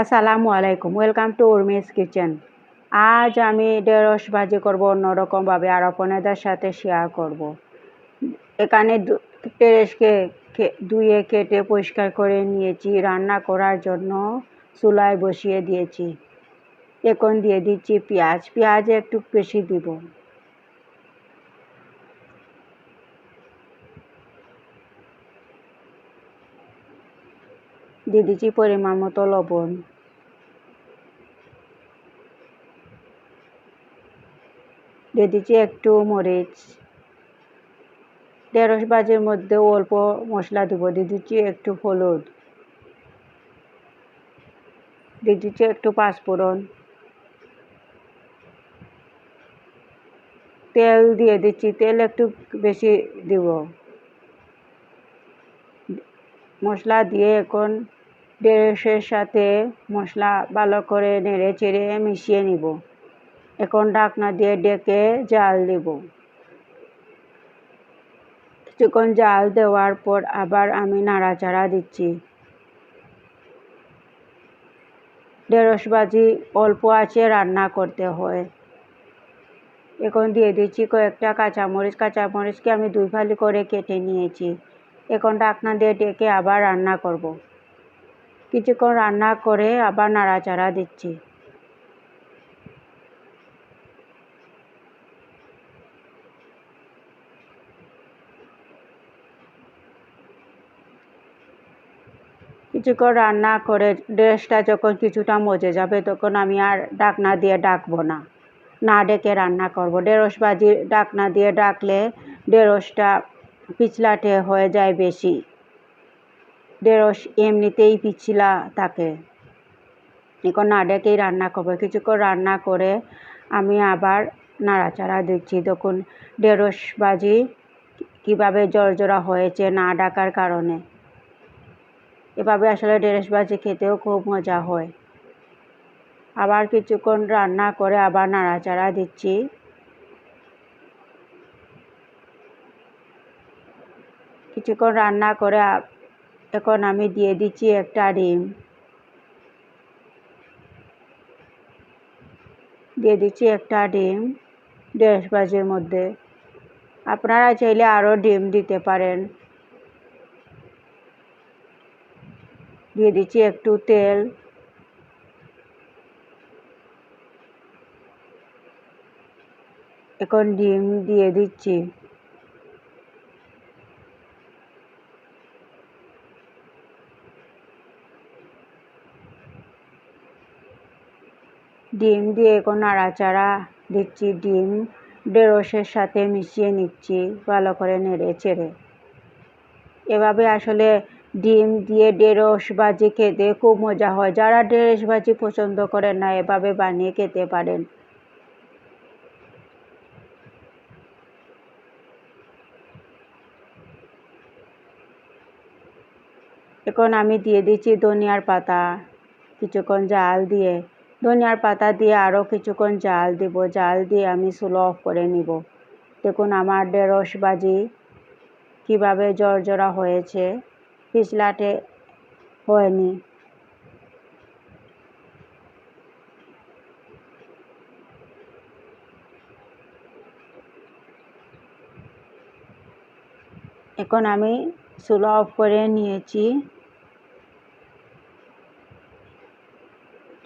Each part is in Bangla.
আসসালামু আলাইকুম, ওয়েলকাম টু উর্মিস কিচেন। আজ আমি ঢেঁড়স ভাজি করব অন্যরকমভাবে, আর আপনাদের সাথে শেয়ার করব। এখানে ঢেঁড়সকে ধুয়ে কেটে পরিষ্কার করে নিয়েছি। রান্না করার জন্য চুলায় বসিয়ে দিয়েছি। এখন দিয়ে দিচ্ছি পেঁয়াজ একটু বেশি দিব। দিয়ে দিচ্ছি পরিমাণ মতো লবণ। দিয়ে দিচ্ছি একটু মরিচ। ঢেঁড়স ভাজির মধ্যে অল্প মশলা দিব। দিয়ে দিচ্ছি একটু হলুদ, দিয়ে দিচ্ছি একটু পাঁচফোড়ন, তেল দিয়ে দিচ্ছি, তেল একটু বেশি দিব। মশলা দিয়ে এখন ঢেঁড়সের সাথে মশলা ভালো করে নেড়ে চেড়ে মিশিয়ে নিব। এখন ঢাকনা দিয়ে ঢেকে জাল দিব। কিছুক্ষণ জাল দেওয়ার পর আবার আমি নাড়াচাড়া দিচ্ছি। ঢেঁড়স ভাজি অল্প আঁচে রান্না করতে হয়। এখন দিয়ে দিচ্ছি কয়েকটা কাঁচামরিচকে আমি 2 ফালি করে কেটে নিয়েছি। এখন ঢাকনা দিয়ে ঢেকে আবার রান্না করব। কিছুক্ষণ রান্না করে আবার নাড়াচাড়া দিচ্ছি। কিছুক্ষণ রান্না করে ঢেঁড়সটা যখন কিছুটা মজে যাবে তখন আমি আর ঢাকনা দিয়ে ডাকবো না, না ডেকে রান্না করব। ঢেঁড়স ভাজি ঢাকনা দিয়ে ডাকলে ঢেঁড়সটা পিছলাটে হয়ে যায় বেশি। ঢেঁড়স এমনিতেই পিছলা থাকে। এখন না ডেকেই রান্না করবো। কিছুক্ষণ রান্না করে আমি আবার নাড়াচাড়া দিচ্ছি। তখন ঢেঁড়স ভাজি কীভাবে জর্জরা হয়েছে না ডাকার কারণে। এভাবে আসলে ঢেঁড়স ভাজি খেতেও খুব মজা হয়। আবার কিছুক্ষণ রান্না করে আবার নাড়াচাড়া দিচ্ছি। কিছুক্ষণ রান্না করে এখন আমি দিয়ে দিচ্ছি একটা ডিম। ঢেঁড়স ভাজির মধ্যে আপনারা চাইলে আরও ডিম দিতে পারেন। দিয়ে দিচ্ছি একটু তেল। এখন ডিম দিয়ে দিচ্ছি। ডিম দিয়ে এখন নাড়াচাড়া দিচ্ছি। ডিম ঢেঁড়সের সাথে মিশিয়ে নিচ্ছি ভালো করে নেড়ে চেড়ে। এভাবে আসলে ডিম দিয়ে ঢেঁড়স ভাজি খেতে খুব মজা হয়। যারা ঢেঁড়স ভাজি পছন্দ করেন না, এভাবে বানিয়ে খেতে পারেন। এখন আমি দিয়ে দিচ্ছি ধনিয়ার পাতা। কিছুক্ষণ জাল দিয়ে ধনিয়ার পাতা দিয়ে আরও কিছুক্ষণ জাল দিব। জাল দিয়ে আমি চুলা অফ করে নিব। দেখুন আমার ঢেঁড়স ভাজি কীভাবে জর্জরা হয়েছে, পিছলাটে হয়নি। এখন আমি চুলা অফ করে নিয়েছি।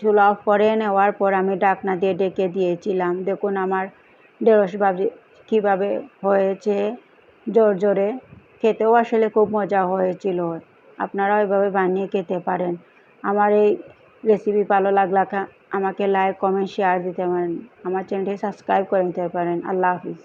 চুলা অফ করে নেওয়ার পর আমি ঢাকনা দিয়ে ঢেকে দিয়েছিলাম। দেখুন আমার ঢেঁড়স ভাজি কীভাবে হয়েছে জর্জরে। খেতেও আসলে খুব মজা হয়েছিল। আপনারাও এভাবে বানিয়ে খেতে পারেন। আমার এই রেসিপি ভালো লাগলে আমাকে লাইক, কমেন্ট, শেয়ার দিতে পারেন। আমার চ্যানেলটি সাবস্ক্রাইব করে নিতে পারেন। আল্লাহ হাফিজ।